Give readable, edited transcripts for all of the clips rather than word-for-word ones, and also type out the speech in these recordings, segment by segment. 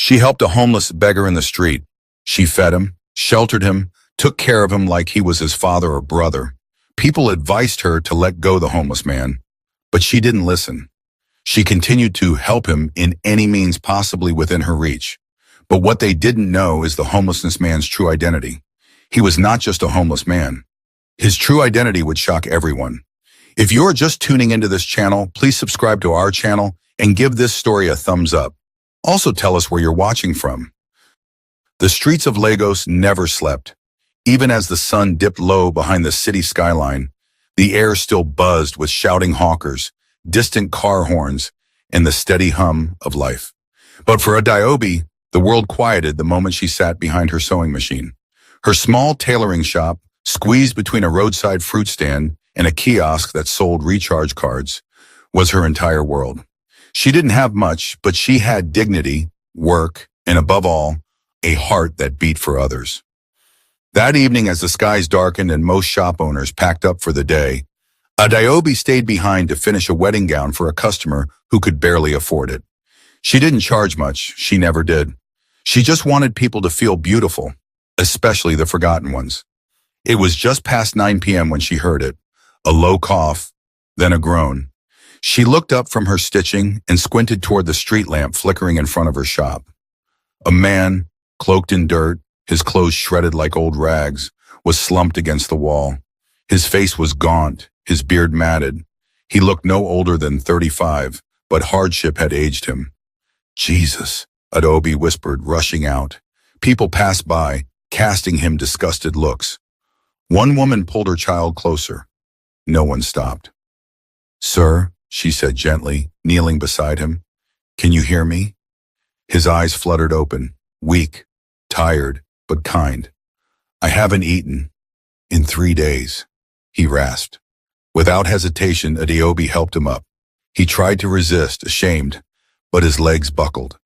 She helped a homeless beggar in the street. She fed him, sheltered him, took care of him like he was his father or brother. People advised her to let go the homeless man, but she didn't listen. She continued to help him in any means possibly within her reach. But what they didn't know is the homelessness man's true identity. He was not just a homeless man. His true identity would shock everyone. If you're just tuning into this channel, please subscribe to our channel and give this story a thumbs up. Also tell us where you're watching from. The streets of Lagos never slept. Even as the sun dipped low behind the city skyline, the air still buzzed with shouting hawkers, distant car horns, and the steady hum of life. But for Adeobi, the world quieted the moment she sat behind her sewing machine. Her small tailoring shop, squeezed between a roadside fruit stand and a kiosk that sold recharge cards, was her entire world. She didn't have much, but she had dignity, work, and above all, a heart that beat for others. That evening, as the skies darkened and most shop owners packed up for the day, Adeobi stayed behind to finish a wedding gown for a customer who could barely afford it. She didn't charge much, she never did. She just wanted people to feel beautiful, especially the forgotten ones. It was just past 9 p.m. when she heard it, a low cough, then a groan. She looked up from her stitching and squinted toward the street lamp flickering in front of her shop. A man, cloaked in dirt, his clothes shredded like old rags, was slumped against the wall. His face was gaunt, his beard matted. He looked no older than 35, but hardship had aged him. "Jesus," Adeobi whispered, rushing out. People passed by, casting him disgusted looks. One woman pulled her child closer. No one stopped. "Sir," she said gently, kneeling beside him, "can you hear me?" His eyes fluttered open, weak, tired, but kind. "I haven't eaten in 3 days," he rasped. Without hesitation, Adeobi helped him up. He tried to resist, ashamed, but his legs buckled.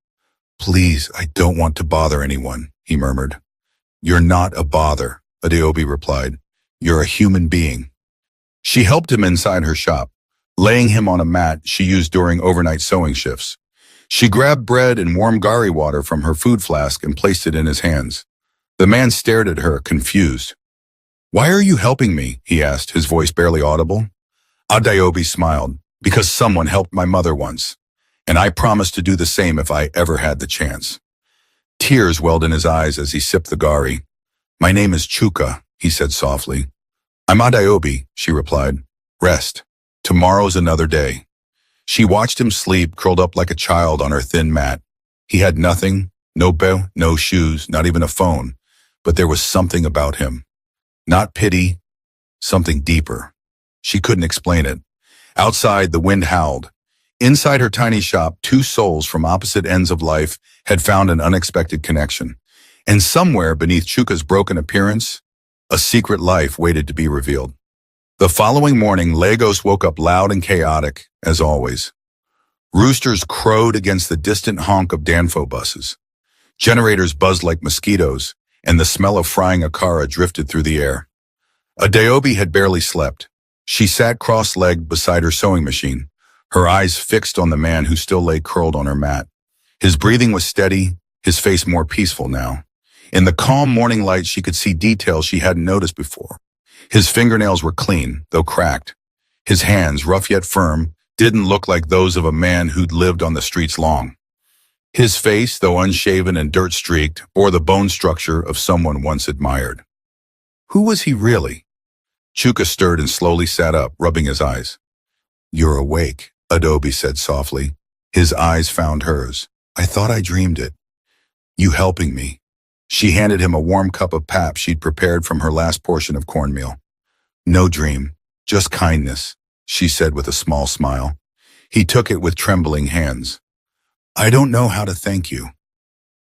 "Please, I don't want to bother anyone," he murmured. "You're not a bother," Adeobi replied. "You're a human being." She helped him inside her shop, laying him on a mat she used during overnight sewing shifts. She grabbed bread and warm gari water from her food flask and placed it in his hands. The man stared at her, confused. "Why are you helping me?" he asked, his voice barely audible. Adeobi smiled. "Because someone helped my mother once, and I promised to do the same if I ever had the chance." Tears welled in his eyes as he sipped the gari. "My name is Chuka," he said softly. "I'm Adeobi," she replied. "Rest. Tomorrow's another day." She watched him sleep, curled up like a child on her thin mat. He had nothing, no bed, no shoes, not even a phone, but there was something about him. Not pity, something deeper. She couldn't explain it. Outside, the wind howled. Inside her tiny shop, two souls from opposite ends of life had found an unexpected connection. And somewhere beneath Chuka's broken appearance, a secret life waited to be revealed. The following morning, Lagos woke up loud and chaotic, as always. Roosters crowed against the distant honk of Danfo buses. Generators buzzed like mosquitoes, and the smell of frying akara drifted through the air. Adeobi had barely slept. She sat cross-legged beside her sewing machine, her eyes fixed on the man who still lay curled on her mat. His breathing was steady, his face more peaceful now. In the calm morning light, she could see details she hadn't noticed before. His fingernails were clean, though cracked. His hands, rough yet firm, didn't look like those of a man who'd lived on the streets long. His face, though unshaven and dirt-streaked, bore the bone structure of someone once admired. Who was he really? Chuka stirred and slowly sat up, rubbing his eyes. "You're awake," Adeobi said softly. His eyes found hers. "I thought I dreamed it. You helping me." She handed him a warm cup of pap she'd prepared from her last portion of cornmeal. "No dream, just kindness," she said with a small smile. He took it with trembling hands. "I don't know how to thank you."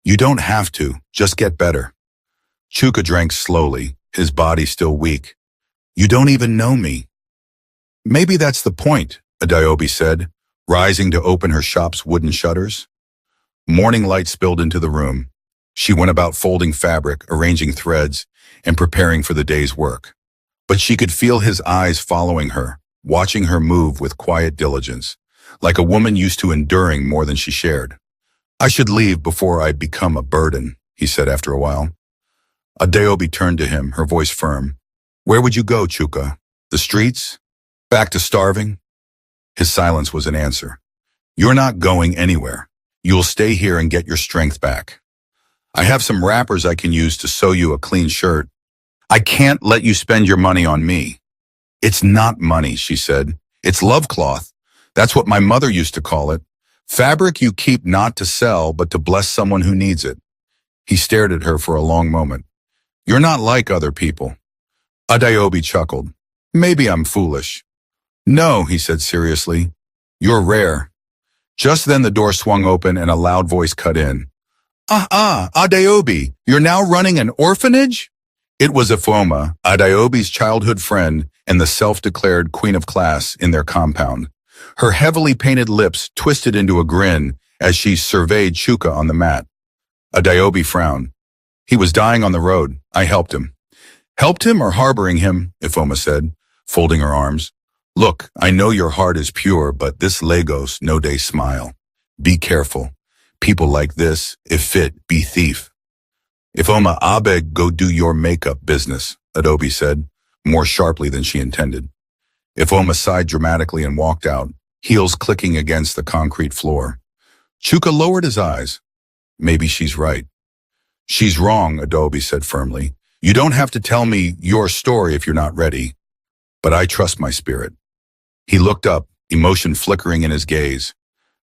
"You don't have to, just get better." Chuka drank slowly, his body still weak. "You don't even know me." "Maybe that's the point," Adeobi said, rising to open her shop's wooden shutters. Morning light spilled into the room. She went about folding fabric, arranging threads, and preparing for the day's work. But she could feel his eyes following her, watching her move with quiet diligence, like a woman used to enduring more than she shared. I should leave before I become a burden, he said after a while. Adeobi turned to him, her voice firm. Where would you go, Chuka? The streets? Back to starving? His silence was an answer. You're not going anywhere. You'll stay here and get your strength back. I have some wrappers I can use to sew you a clean shirt. I can't let you spend your money on me. It's not money, she said. It's love cloth. That's what my mother used to call it. Fabric you keep not to sell, but to bless someone who needs it. He stared at her for a long moment. You're not like other people. Adeobi chuckled. Maybe I'm foolish. No, he said seriously. You're rare. Just then the door swung open and a loud voice cut in. Adeobi, you're now running an orphanage? It was Ifoma, Adeobi's childhood friend and the self-declared queen of class in their compound. Her heavily painted lips twisted into a grin as she surveyed Chuka on the mat. Adeobi frowned. He was dying on the road. I helped him. Helped him or harboring him, Ifoma said, folding her arms. Look, I know your heart is pure, but this Lagos no day smile. Be careful. People like this, if fit, be thief. Ifoma, abeg go do your makeup business, Adobe said, more sharply than she intended. Ifoma sighed dramatically and walked out, heels clicking against the concrete floor. Chuka lowered his eyes. Maybe she's right. She's wrong, Adobe said firmly. You don't have to tell me your story if you're not ready. But I trust my spirit. He looked up, emotion flickering in his gaze.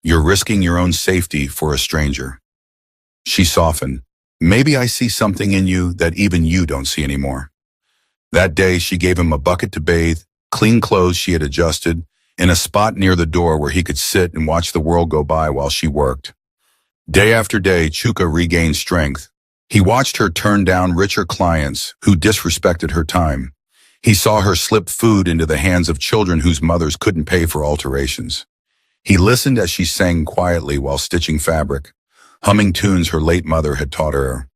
You're risking your own safety for a stranger. She softened. Maybe I see something in you that even you don't see anymore. That day, she gave him a bucket to bathe, clean clothes she had adjusted, and a spot near the door where he could sit and watch the world go by while she worked. Day after day, Chuka regained strength. He watched her turn down richer clients who disrespected her time. He saw her slip food into the hands of children whose mothers couldn't pay for alterations. He listened as she sang quietly while stitching fabric, humming tunes her late mother had taught her.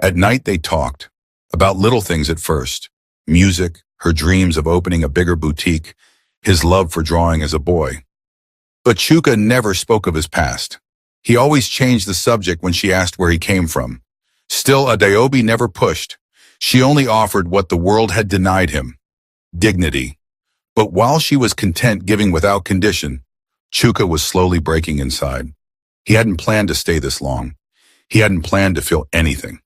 At night they talked, about little things at first, music, her dreams of opening a bigger boutique, his love for drawing as a boy. But Chuka never spoke of his past. He always changed the subject when she asked where he came from. Still, Adeobi never pushed. She only offered what the world had denied him, dignity. But while she was content giving without condition, Chuka was slowly breaking inside. He hadn't planned to stay this long. He hadn't planned to feel anything.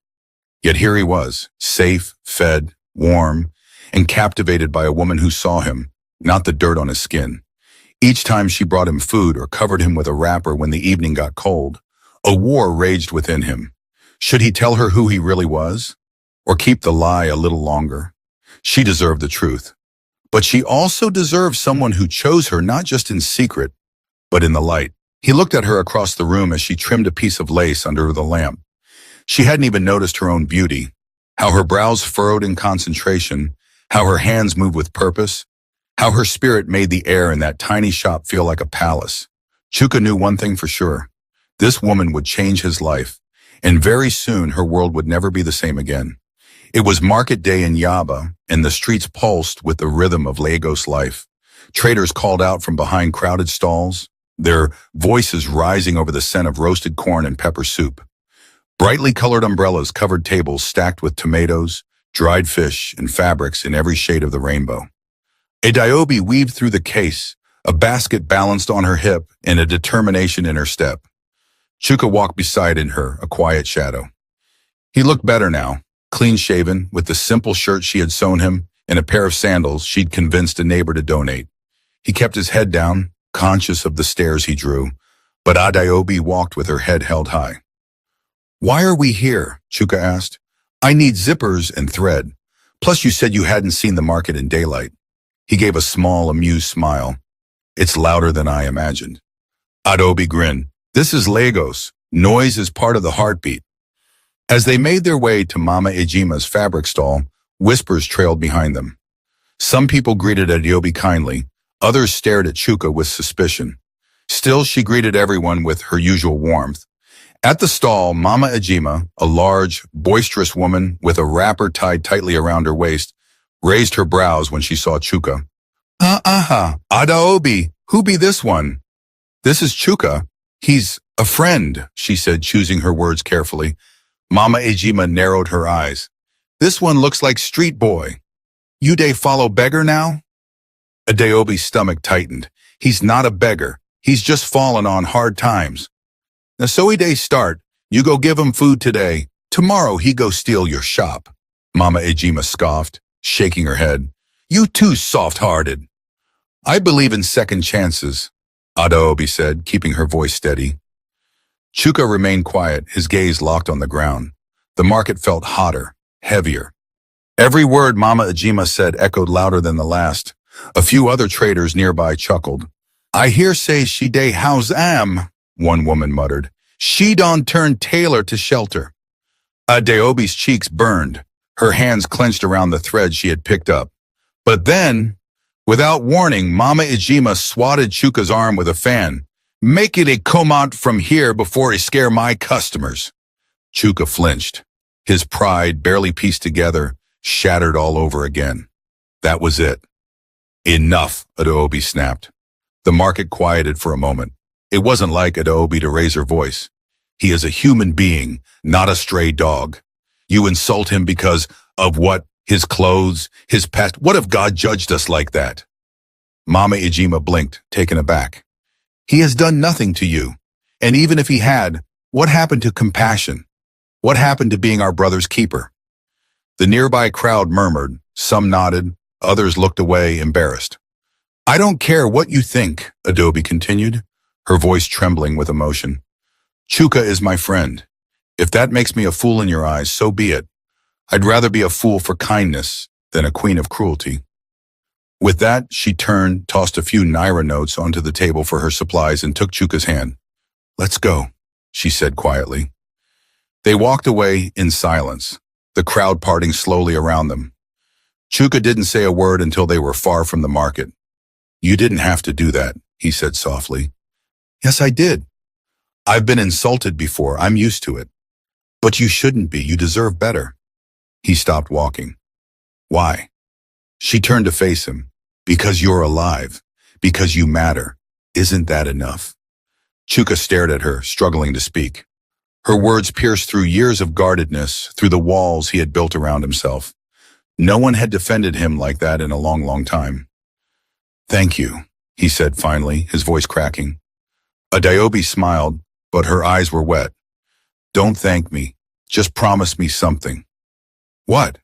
Yet here he was, safe, fed, warm, and captivated by a woman who saw him, not the dirt on his skin. Each time she brought him food or covered him with a wrapper when the evening got cold, a war raged within him. Should he tell her who he really was? Or keep the lie a little longer? She deserved the truth. But she also deserved someone who chose her not just in secret, but in the light. He looked at her across the room as she trimmed a piece of lace under the lamp. She hadn't even noticed her own beauty, how her brows furrowed in concentration, how her hands moved with purpose, how her spirit made the air in that tiny shop feel like a palace. Chuka knew one thing for sure. This woman would change his life, and very soon her world would never be the same again. It was market day in Yaba, and the streets pulsed with the rhythm of Lagos life. Traders called out from behind crowded stalls, their voices rising over the scent of roasted corn and pepper soup. Brightly colored umbrellas covered tables stacked with tomatoes, dried fish, and fabrics in every shade of the rainbow. Adeobi weaved through the case, a basket balanced on her hip and a determination in her step. Chuka walked beside her, a quiet shadow. He looked better now, clean-shaven, with the simple shirt she had sewn him and a pair of sandals she'd convinced a neighbor to donate. He kept his head down, conscious of the stares he drew, but Adeobi walked with her head held high. Why are we here? Chuka asked. I need zippers and thread. Plus you said you hadn't seen the market in daylight. He gave a small, amused smile. It's louder than I imagined. Adobe grinned. This is Lagos. Noise is part of the heartbeat. As they made their way to Mama Ejima's fabric stall, whispers trailed behind them. Some people greeted Adeobi kindly. Others stared at Chuka with suspicion. Still, she greeted everyone with her usual warmth. At the stall, Mama Ejima, a large, boisterous woman with a wrapper tied tightly around her waist, raised her brows when she saw Chuka. Adaobi, who be this one? This is Chuka. He's a friend, she said, choosing her words carefully. Mama Ejima narrowed her eyes. This one looks like street boy. You dey follow beggar now? Adeobi's stomach tightened. He's not a beggar. He's just fallen on hard times. Now so he dey start. You go give him food today. Tomorrow he go steal your shop. Mama Ejima scoffed, shaking her head. You too soft-hearted. I believe in second chances, Adeobi said, keeping her voice steady. Chuka remained quiet, his gaze locked on the ground. The market felt hotter, heavier. Every word Mama Ejima said echoed louder than the last. A few other traders nearby chuckled. I hear say she dey house am, one woman muttered. She done turn tailor to shelter. Adeobi's cheeks burned. Her hands clenched around the thread she had picked up. But then, without warning, Mama Ejima swatted Chuka's arm with a fan. Make it a comot from here before he scare my customers. Chuka flinched. His pride, barely pieced together, shattered all over again. That was it. Enough, Adeobi snapped. The market quieted for a moment. It wasn't like Adeobi to raise her voice. He is a human being, not a stray dog. You insult him because of what? His clothes, his pet? What if God judged us like that? Mama Ejima blinked, taken aback. He has done nothing to you. And even if he had, what happened to compassion? What happened to being our brother's keeper? The nearby crowd murmured, some nodded, others looked away, embarrassed. I don't care what you think, Adeobi continued, her voice trembling with emotion. Chuka is my friend. If that makes me a fool in your eyes, so be it. I'd rather be a fool for kindness than a queen of cruelty. With that, she turned, tossed a few naira notes onto the table for her supplies, and took Chuka's hand. Let's go, she said quietly. They walked away in silence, the crowd parting slowly around them. Chuka didn't say a word until they were far from the market. You didn't have to do that, he said softly. Yes, I did. I've been insulted before, I'm used to it. But you shouldn't be, you deserve better. He stopped walking. Why? She turned to face him. Because you're alive. Because you matter. Isn't that enough? Chuka stared at her, struggling to speak. Her words pierced through years of guardedness, through the walls he had built around himself. No one had defended him like that in a long, long time. Thank you, he said finally, his voice cracking. Adeobi smiled, but her eyes were wet. Don't thank me. Just promise me something. What?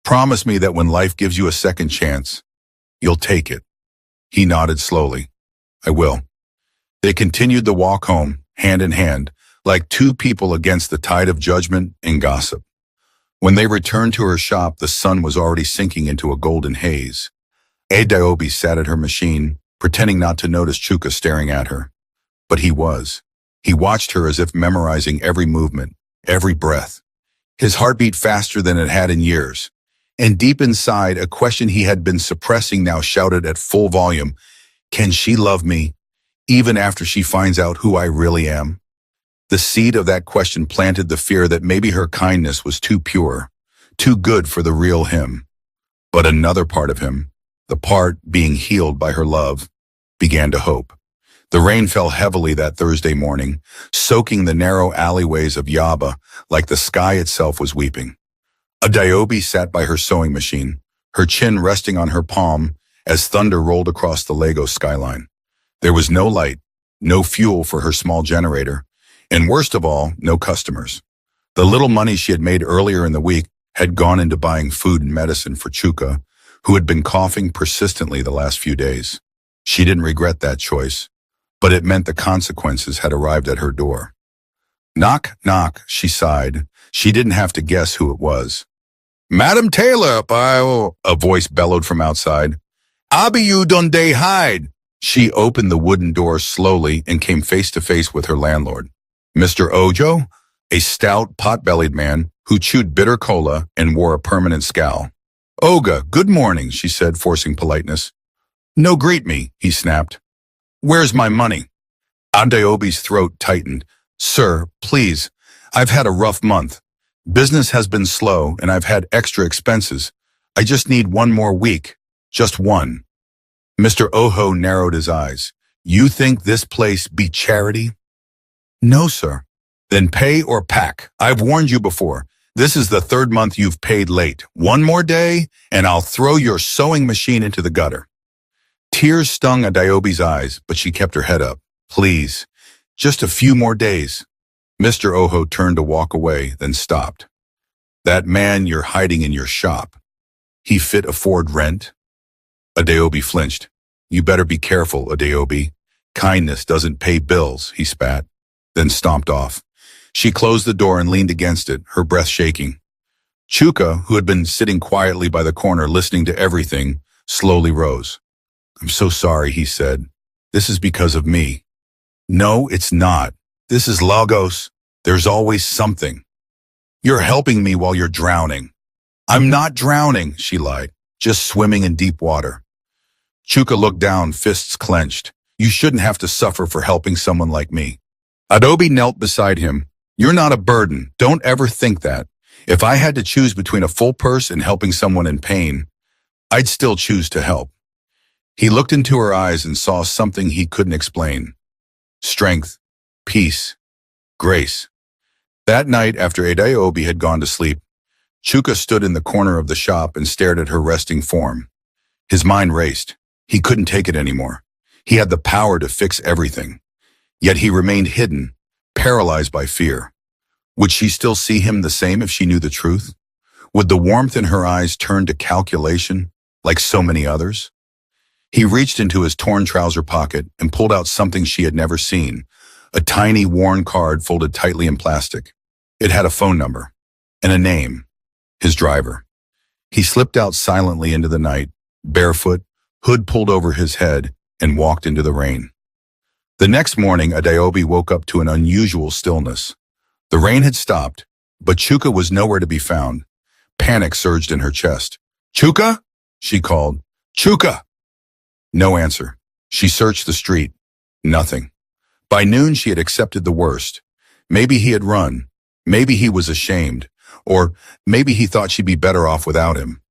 Promise me that when life gives you a second chance, you'll take it. He nodded slowly. I will. They continued the walk home, hand in hand, like two people against the tide of judgment and gossip. When they returned to her shop, the sun was already sinking into a golden haze. Adeobi sat at her machine, pretending not to notice Chuka staring at her. But he was. He watched her as if memorizing every movement, every breath. His heart beat faster than it had in years. And deep inside, a question he had been suppressing now shouted at full volume, can she love me, even after she finds out who I really am? The seed of that question planted the fear that maybe her kindness was too pure, too good for the real him. But another part of him, the part being healed by her love, began to hope. The rain fell heavily that Thursday morning, soaking the narrow alleyways of Yaba like the sky itself was weeping. Adeobi sat by her sewing machine, her chin resting on her palm as thunder rolled across the Lagos skyline. There was no light, no fuel for her small generator, and worst of all, no customers. The little money she had made earlier in the week had gone into buying food and medicine for Chuka, who had been coughing persistently the last few days. She didn't regret that choice, but it meant the consequences had arrived at her door. Knock, knock, she sighed. She didn't have to guess who it was. Madam Taylor, a voice bellowed from outside. Abi you donde hide? She opened the wooden door slowly and came face to face with her landlord. Mr. Ojo, a stout, pot-bellied man who chewed bitter cola and wore a permanent scowl. Oga, good morning, she said, forcing politeness. No greet me, he snapped. Where's my money? Adeobi's throat tightened. Sir, please, I've had a rough month. Business has been slow and I've had extra expenses. I just need one more week. Just one. Mr. Ojo narrowed his eyes. You think this place be charity? No, sir. Then pay or pack. I've warned you before. This is the third month you've paid late. One more day, and I'll throw your sewing machine into the gutter. Tears stung Adeobi's eyes, but she kept her head up. Please, just a few more days. Mr. Oho turned to walk away, then stopped. That man you're hiding in your shop. He fit afford rent? Adeobi flinched. You better be careful, Adeobi. Kindness doesn't pay bills, he spat, then stomped off. She closed the door and leaned against it, her breath shaking. Chuka, who had been sitting quietly by the corner listening to everything, slowly rose. I'm so sorry, he said. This is because of me. No, it's not. This is Lagos. There's always something. You're helping me while you're drowning. I'm not drowning, she lied, just swimming in deep water. Chuka looked down, fists clenched. You shouldn't have to suffer for helping someone like me. Adobe knelt beside him. You're not a burden. Don't ever think that. If I had to choose between a full purse and helping someone in pain, I'd still choose to help. He looked into her eyes and saw something he couldn't explain. Strength, peace, grace. That night, after Adeobi had gone to sleep, Chuka stood in the corner of the shop and stared at her resting form. His mind raced. He couldn't take it anymore. He had the power to fix everything. Yet he remained hidden, paralyzed by fear. Would she still see him the same if she knew the truth? Would the warmth in her eyes turn to calculation, like so many others? He reached into his torn trouser pocket and pulled out something she had never seen, a tiny, worn card folded tightly in plastic. It had a phone number and a name, his driver. He slipped out silently into the night, barefoot, hood pulled over his head, and walked into the rain. The next morning, Adeobi woke up to an unusual stillness. The rain had stopped, but Chuka was nowhere to be found. Panic surged in her chest. Chuka? She called. Chuka! No answer. She searched the street. Nothing. By noon, she had accepted the worst. Maybe he had run. Maybe he was ashamed. Or maybe he thought she'd be better off without him.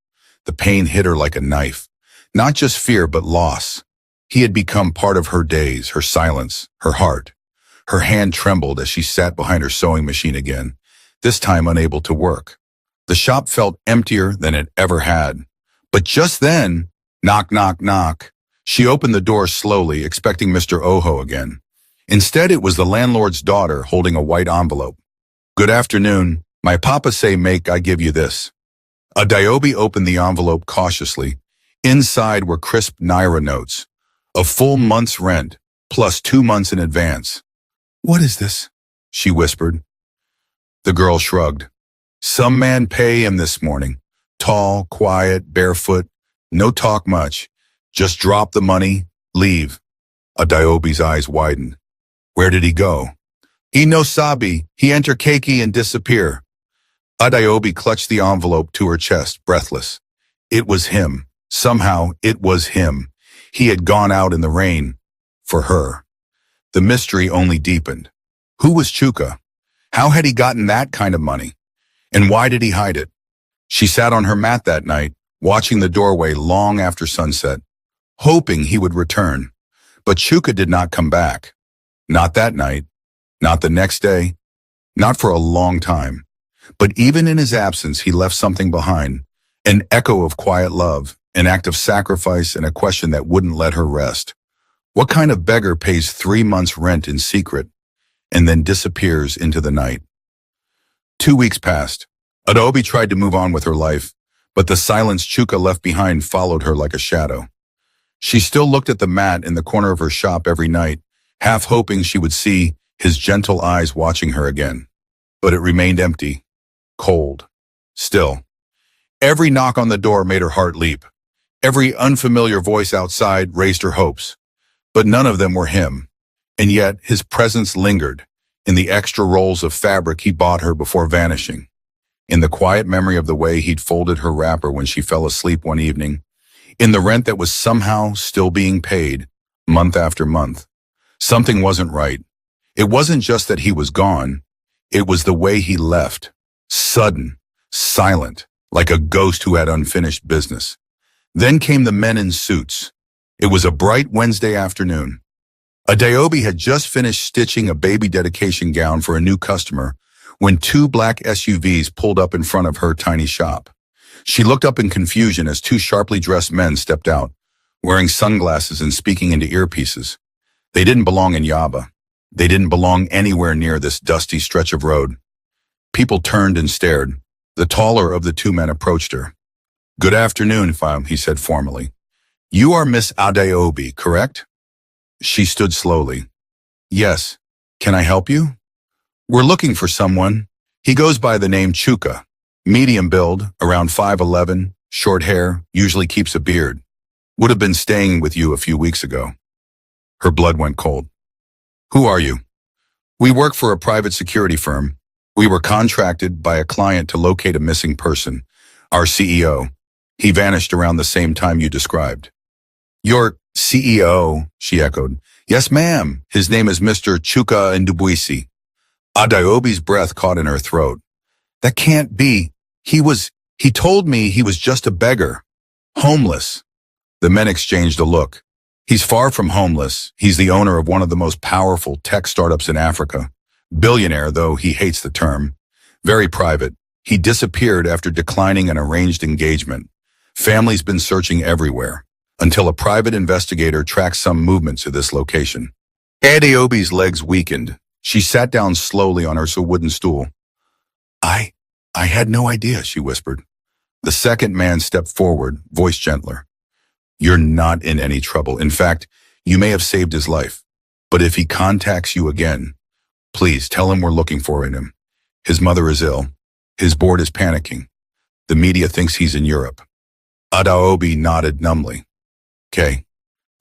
The pain hit her like a knife. Not just fear, but loss. He had become part of her days, her silence, her heart. Her hand trembled as she sat behind her sewing machine again, this time unable to work. The shop felt emptier than it ever had. But just then, knock, knock, knock. She opened the door slowly, expecting Mr. Oho again. Instead, it was the landlord's daughter holding a white envelope. Good afternoon. My papa say make I give you this. Adeobi opened the envelope cautiously. Inside were crisp Naira notes. A full month's rent, plus 2 months in advance. What is this? She whispered. The girl shrugged. Some man pay him this morning. Tall, quiet, barefoot, no talk much. Just drop the money, leave. Adeobi's eyes widened. Where did he go? He no sabi. He enter keiki and disappear. Adeobi clutched the envelope to her chest, breathless. It was him. Somehow, it was him. He had gone out in the rain. For her. The mystery only deepened. Who was Chuka? How had he gotten that kind of money? And why did he hide it? She sat on her mat that night, watching the doorway long after sunset, hoping he would return. But Chuka did not come back. Not that night. Not the next day. Not for a long time. But even in his absence, he left something behind. An echo of quiet love, an act of sacrifice, and a question that wouldn't let her rest. What kind of beggar pays 3 months' rent in secret and then disappears into the night? 2 weeks passed. Adobe tried to move on with her life, but the silence Chuka left behind followed her like a shadow. She still looked at the mat in the corner of her shop every night, half hoping she would see his gentle eyes watching her again. But it remained empty, cold, still. Every knock on the door made her heart leap. Every unfamiliar voice outside raised her hopes. But none of them were him. And yet his presence lingered in the extra rolls of fabric he bought her before vanishing, in the quiet memory of the way he'd folded her wrapper when she fell asleep one evening, in the rent that was somehow still being paid, month after month. Something wasn't right. It wasn't just that he was gone. It was the way he left. Sudden, silent, like a ghost who had unfinished business. Then came the men in suits. It was a bright Wednesday afternoon. Adeobi had just finished stitching a baby dedication gown for a new customer when two black SUVs pulled up in front of her tiny shop. She looked up in confusion as two sharply dressed men stepped out, wearing sunglasses and speaking into earpieces. They didn't belong in Yaba. They didn't belong anywhere near this dusty stretch of road. People turned and stared. The taller of the two men approached her. "Good afternoon, Fam," he said formally. "You are Miss Adeobi, correct?" She stood slowly. "Yes. Can I help you?" "We're looking for someone. He goes by the name Chuka. Medium build, around 5'11", short hair, usually keeps a beard. Would have been staying with you a few weeks ago." Her blood went cold. "Who are you?" "We work for a private security firm. We were contracted by a client to locate a missing person. Our CEO. He vanished around the same time you described." "Your CEO," she echoed. "Yes, ma'am. His name is Mr. Chuka Ndubuisi." Adeobi's breath caught in her throat. "That can't be. He told me he was just a beggar. Homeless." The men exchanged a look. "He's far from homeless. He's the owner of one of the most powerful tech startups in Africa. Billionaire, though he hates the term. Very private. He disappeared after declining an arranged engagement. Family's been searching everywhere, until a private investigator tracked some movement to this location." Adeobi's legs weakened. She sat down slowly on her wooden stool. I had no idea," she whispered. The second man stepped forward, voice gentler. "You're not in any trouble. In fact, you may have saved his life. But if he contacts you again, please tell him we're looking for him. His mother is ill. His board is panicking. The media thinks he's in Europe." Adeobi nodded numbly. "Okay."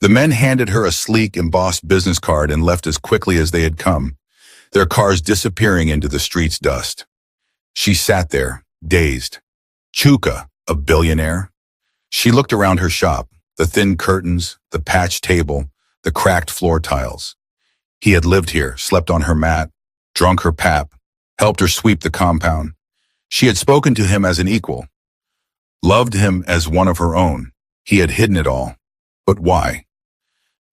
The men handed her a sleek, embossed business card and left as quickly as they had come, their cars disappearing into the street's dust. She sat there, dazed. Chuka, a billionaire? She looked around her shop, the thin curtains, the patched table, the cracked floor tiles. He had lived here, slept on her mat, drunk her pap, helped her sweep the compound. She had spoken to him as an equal, loved him as one of her own. He had hidden it all. But why?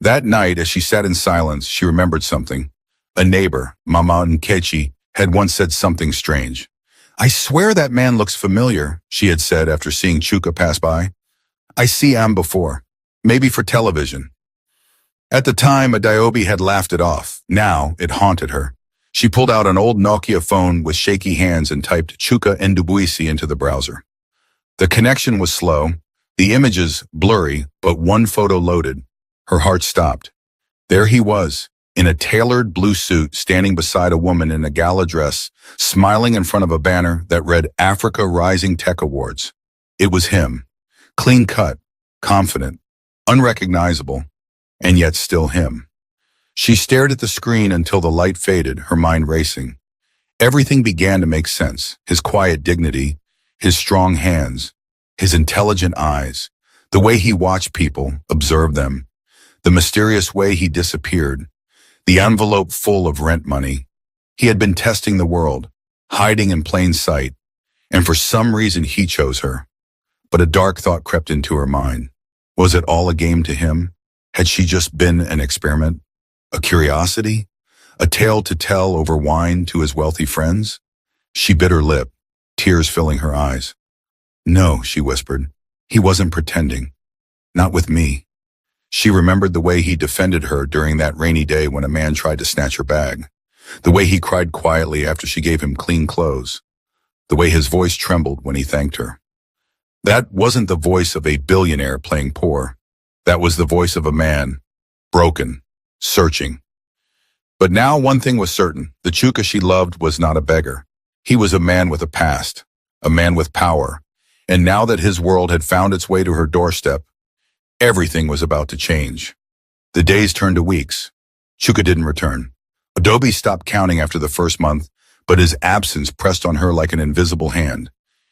That night, as she sat in silence, she remembered something. A neighbor, Mama Nkechi, had once said something strange. "I swear that man looks familiar," she had said after seeing Chuka pass by. "I see him before, maybe for television." At the time, Adeobi had laughed it off. Now, it haunted her. She pulled out an old Nokia phone with shaky hands and typed Chuka Ndubuisi into the browser. The connection was slow, the images blurry, but one photo loaded. Her heart stopped. There he was, in a tailored blue suit, standing beside a woman in a gala dress, smiling in front of a banner that read Africa Rising Tech Awards. It was him, clean-cut, confident, unrecognizable, and yet still him. She stared at the screen until the light faded, her mind racing. Everything began to make sense. His quiet dignity, his strong hands, his intelligent eyes, the way he watched people, observed them, the mysterious way he disappeared, the envelope full of rent money. He had been testing the world, hiding in plain sight, and for some reason he chose her. But a dark thought crept into her mind. Was it all a game to him? Had she just been an experiment? A curiosity? A tale to tell over wine to his wealthy friends? She bit her lip, tears filling her eyes. "No," she whispered. "He wasn't pretending. Not with me." She remembered the way he defended her during that rainy day when a man tried to snatch her bag, the way he cried quietly after she gave him clean clothes, the way his voice trembled when he thanked her. That wasn't the voice of a billionaire playing poor. That was the voice of a man, broken, searching. But now one thing was certain. The Chuka she loved was not a beggar. He was a man with a past, a man with power. And now that his world had found its way to her doorstep, everything was about to change. The days turned to weeks. Chuka didn't return. Adobe stopped counting after the first month, but his absence pressed on her like an invisible hand.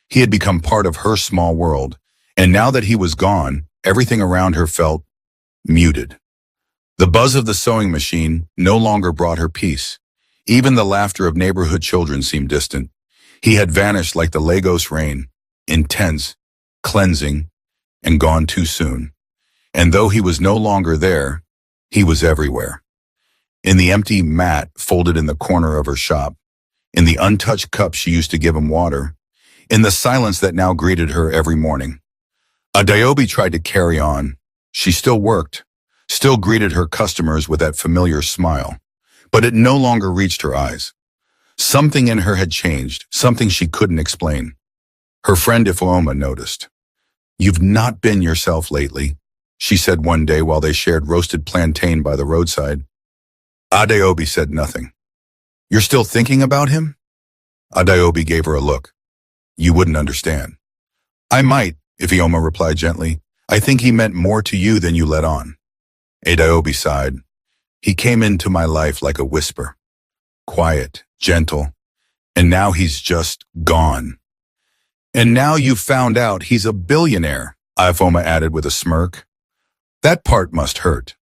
He had become part of her small world, and now that he was gone, everything around her felt muted. The buzz of the sewing machine no longer brought her peace. Even the laughter of neighborhood children seemed distant. He had vanished like the Lagos rain, intense, cleansing, and gone too soon. And though he was no longer there, he was everywhere. in the empty mat folded in the corner of her shop, in the untouched cup she used to give him water, in the silence that now greeted her every morning. Adeobi tried to carry on. She still worked, still greeted her customers with that familiar smile, but it no longer reached her eyes. Something in her had changed, something she couldn't explain. Her friend Ifeoma noticed. "You've not been yourself lately," she said one day while they shared roasted plantain by the roadside. Adeobi said nothing. "You're still thinking about him?" Adeobi gave her a look. "You wouldn't understand." "I might," Ifeoma replied gently. "I think he meant more to you than you let on." Adeobi sighed. "He came into my life like a whisper. Quiet, gentle, and now he's just gone." "And now you've found out he's a billionaire," Ifeoma added with a smirk. "That part must hurt."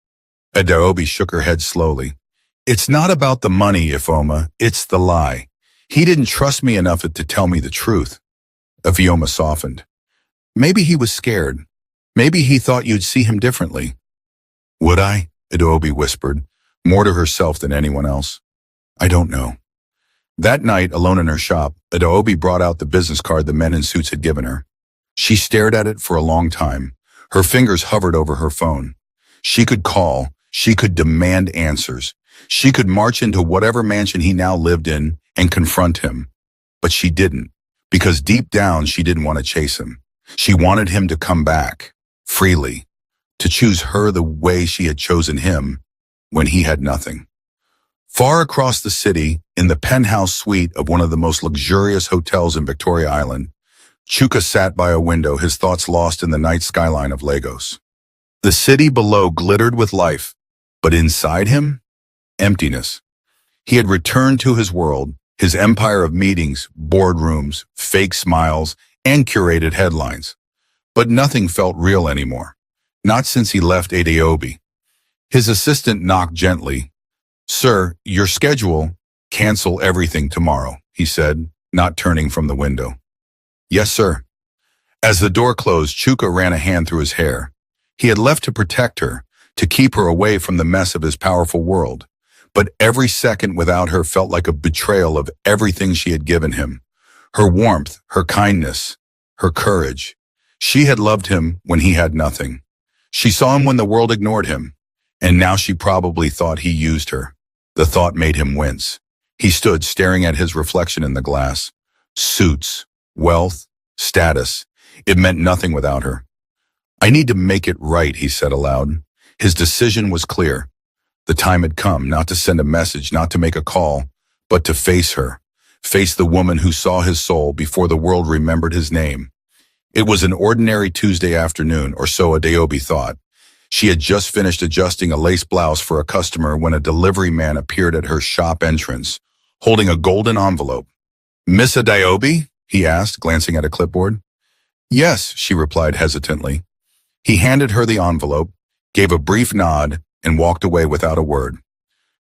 Adeobi shook her head slowly. "It's not about the money, Ifeoma, it's the lie. He didn't trust me enough to tell me the truth." Ifeoma softened. "Maybe he was scared. Maybe he thought you'd see him differently." "Would I?" Adeobi whispered, more to herself than anyone else. "I don't know." That night, alone in her shop, Adeobi brought out the business card the men in suits had given her. She stared at it for a long time. Her fingers hovered over her phone. She could call. She could demand answers. She could march into whatever mansion he now lived in and confront him. But she didn't, because deep down she didn't want to chase him. She wanted him to come back, freely, to choose her the way she had chosen him when he had nothing. Far across the city, in the penthouse suite of one of the most luxurious hotels in Victoria Island, Chuka sat by a window, his thoughts lost in the night skyline of Lagos. The city below glittered with life, but inside him, emptiness. He had returned to his world, his empire of meetings, boardrooms, fake smiles, and curated headlines. But nothing felt real anymore, not since he left Adeobi. His assistant knocked gently. "Sir, your schedule, cancel everything tomorrow," he said, not turning from the window. "Yes, sir." As the door closed, Chuka ran a hand through his hair. He had left to protect her, to keep her away from the mess of his powerful world. But every second without her felt like a betrayal of everything she had given him. Her warmth, her kindness, her courage. She had loved him when he had nothing. She saw him when the world ignored him, and now she probably thought he used her. The thought made him wince. He stood staring at his reflection in the glass. Suits, wealth, status. It meant nothing without her. "I need to make it right," he said aloud. His decision was clear. The time had come, not to send a message, not to make a call, but to face her. Face the woman who saw his soul before the world remembered his name. It was an ordinary Tuesday afternoon, or so Adeobi thought. She had just finished adjusting a lace blouse for a customer when a delivery man appeared at her shop entrance, holding a golden envelope. "Miss Adeobi?" he asked, glancing at a clipboard. "Yes," she replied hesitantly. He handed her the envelope, gave a brief nod, and walked away without a word.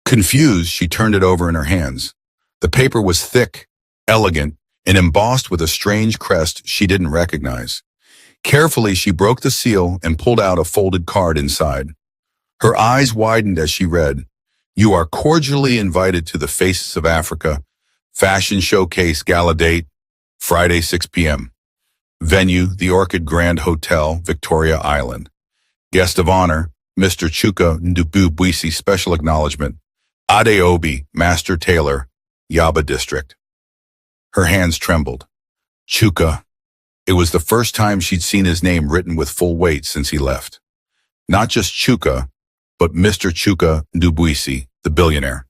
Confused, she turned it over in her hands. The paper was thick, elegant, and embossed with a strange crest she didn't recognize. Carefully, she broke the seal and pulled out a folded card inside. Her eyes widened as she read, "You are cordially invited to the Faces of Africa Fashion Showcase Gala Date, Friday 6 p.m. Venue, the Orchid Grand Hotel, Victoria Island. Guest of honor, Mr. Chuka Ndububwisi. Special acknowledgement, Adeobi, Master Tailor, Yaba District." Her hands trembled. Chuka. It was the first time she'd seen his name written with full weight since he left. Not just Chuka, but Mr. Chuka Ndubwisi, the billionaire.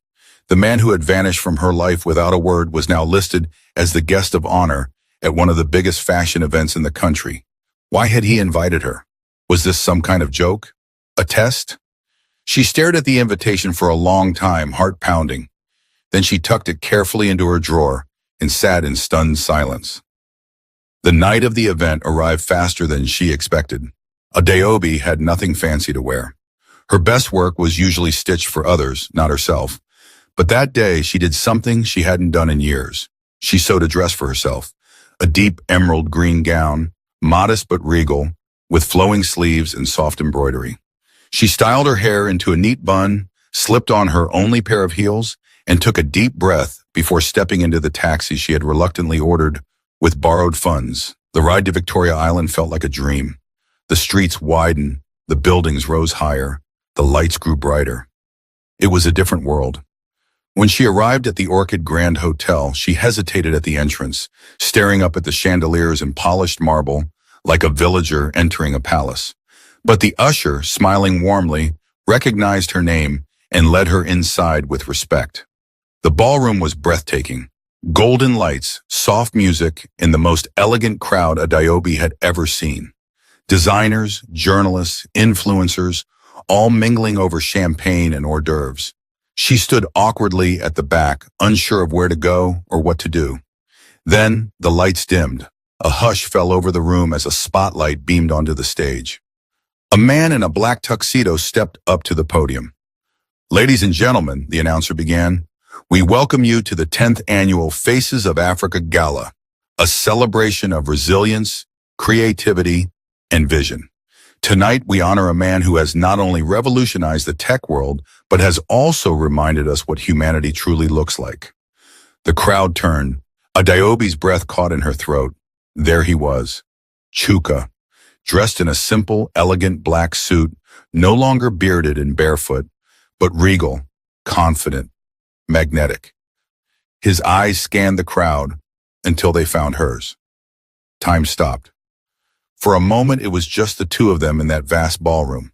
The man who had vanished from her life without a word was now listed as the guest of honor at one of the biggest fashion events in the country. Why had he invited her? Was this some kind of joke? A test? She stared at the invitation for a long time, heart pounding. Then she tucked it carefully into her drawer and sat in stunned silence. The night of the event arrived faster than she expected. Adeobi had nothing fancy to wear. Her best work was usually stitched for others, not herself. But that day, she did something she hadn't done in years. She sewed a dress for herself, a deep emerald green gown, modest but regal, with flowing sleeves and soft embroidery. She styled her hair into a neat bun, slipped on her only pair of heels, and took a deep breath before stepping into the taxi she had reluctantly ordered with borrowed funds. The ride to Victoria Island felt like a dream. The streets widened, the buildings rose higher, the lights grew brighter. It was a different world. When she arrived at the Orchid Grand Hotel, she hesitated at the entrance, staring up at the chandeliers and polished marble like a villager entering a palace. But the usher, smiling warmly, recognized her name and led her inside with respect. The ballroom was breathtaking. Golden lights, soft music, and the most elegant crowd Adeobi had ever seen. Designers, journalists, influencers, all mingling over champagne and hors d'oeuvres. She stood awkwardly at the back, unsure of where to go or what to do. Then the lights dimmed. A hush fell over the room as a spotlight beamed onto the stage. A man in a black tuxedo stepped up to the podium. "Ladies and gentlemen," the announcer began, "we welcome you to the 10th annual Faces of Africa Gala, a celebration of resilience, creativity, and vision. Tonight, we honor a man who has not only revolutionized the tech world, but has also reminded us what humanity truly looks like." The crowd turned. Adeobi's breath caught in her throat. There he was, Chuka, dressed in a simple, elegant black suit, no longer bearded and barefoot, but regal, confident, magnetic. His eyes scanned the crowd until they found hers. Time stopped. For a moment, it was just the two of them in that vast ballroom.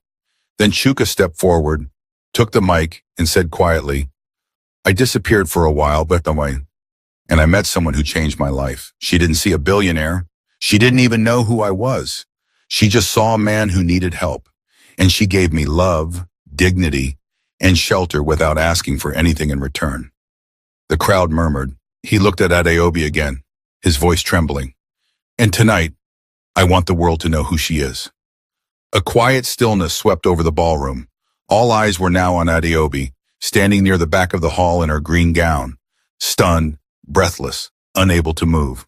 Then Chuka stepped forward, took the mic, and said quietly, "I disappeared for a while, and I met someone who changed my life. She didn't see a billionaire. She didn't even know who I was. She just saw a man who needed help, and she gave me love, dignity, and shelter without asking for anything in return." The crowd murmured. He looked at Adeobi again, his voice trembling. "And tonight, I want the world to know who she is." A quiet stillness swept over the ballroom. All eyes were now on Adeobi, standing near the back of the hall in her green gown, stunned, breathless, unable to move.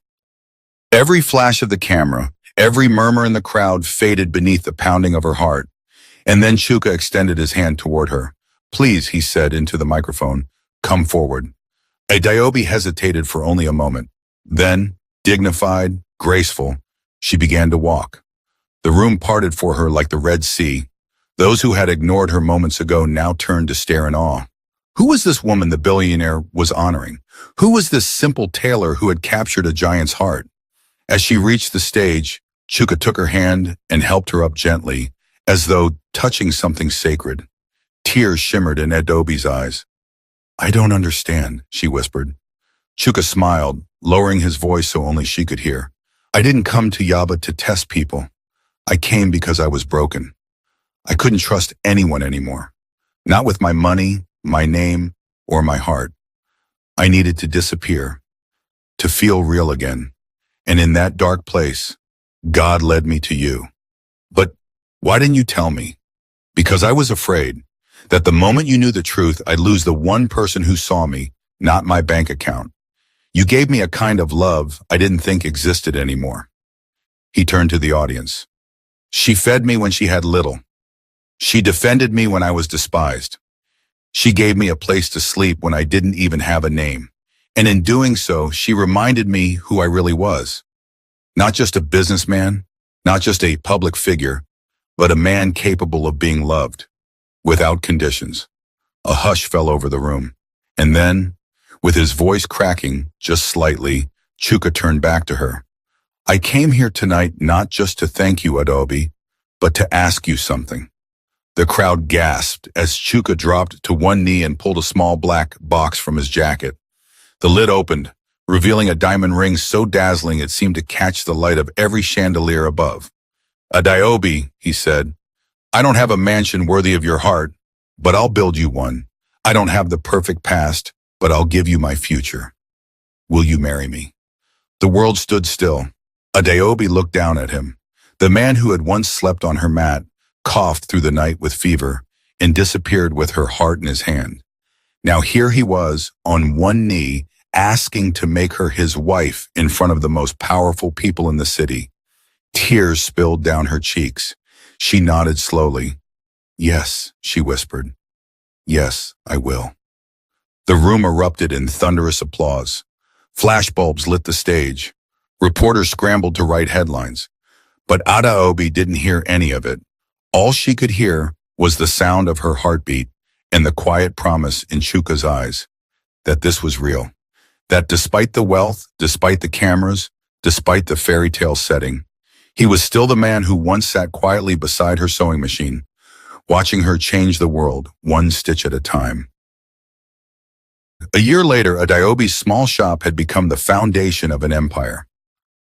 Every flash of the camera, every murmur in the crowd faded beneath the pounding of her heart. And then Chuka extended his hand toward her. "Please," he said into the microphone, "come forward." Adeobi hesitated for only a moment. Then, dignified, graceful, she began to walk. The room parted for her like the Red Sea. Those who had ignored her moments ago now turned to stare in awe. Who was this woman the billionaire was honoring? Who was this simple tailor who had captured a giant's heart? As she reached the stage, Chuka took her hand and helped her up gently, as though touching something sacred. Tears shimmered in Adeobi's eyes. "I don't understand," she whispered. Chuka smiled, lowering his voice so only she could hear. "I didn't come to Yaba to test people. I came because I was broken. I couldn't trust anyone anymore. Not with my money, my name, or my heart. I needed to disappear, to feel real again. And in that dark place, God led me to you. But why didn't you tell me? Because I was afraid that the moment you knew the truth, I'd lose the one person who saw me, not my bank account. You gave me a kind of love I didn't think existed anymore." He turned to the audience. "She fed me when she had little. She defended me when I was despised. She gave me a place to sleep when I didn't even have a name. And in doing so, she reminded me who I really was. Not just a businessman, not just a public figure, but a man capable of being loved, without conditions." A hush fell over the room. And then, with his voice cracking just slightly, Chuka turned back to her. "I came here tonight not just to thank you, Adeobi, but to ask you something." The crowd gasped as Chuka dropped to one knee and pulled a small black box from his jacket. The lid opened, revealing a diamond ring so dazzling it seemed to catch the light of every chandelier above. "Adeobi," he said, "I don't have a mansion worthy of your heart, but I'll build you one. I don't have the perfect past, but I'll give you my future. Will you marry me?" The world stood still. Adeobi looked down at him. The man who had once slept on her mat coughed through the night with fever and disappeared with her heart in his hand. Now here he was, on one knee, asking to make her his wife in front of the most powerful people in the city. Tears spilled down her cheeks. She nodded slowly. "Yes," she whispered. Yes, I will. The room erupted in thunderous applause. Flashbulbs lit the stage. Reporters scrambled to write headlines. But Adaobi didn't hear any of it. All she could hear was the sound of her heartbeat and the quiet promise in Chuka's eyes that this was real. That despite the wealth, despite the cameras, despite the fairy tale setting, he was still the man who once sat quietly beside her sewing machine, watching her change the world one stitch at a time. A year later, Adaobi's small shop had become the foundation of an empire.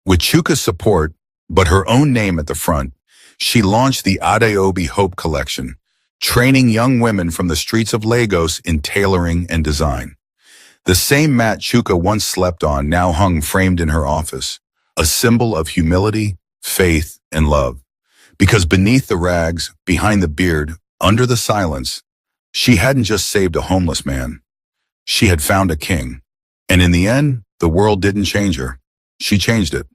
With Chuka's support, but her own name at the front, she launched the Adaobi Hope Collection, training young women from the streets of Lagos in tailoring and design. The same mat Chuka once slept on now hung framed in her office, a symbol of humility, faith, and love. Because beneath the rags, behind the beard, under the silence, she hadn't just saved a homeless man. She had found a king. And in the end, the world didn't change her. She changed it.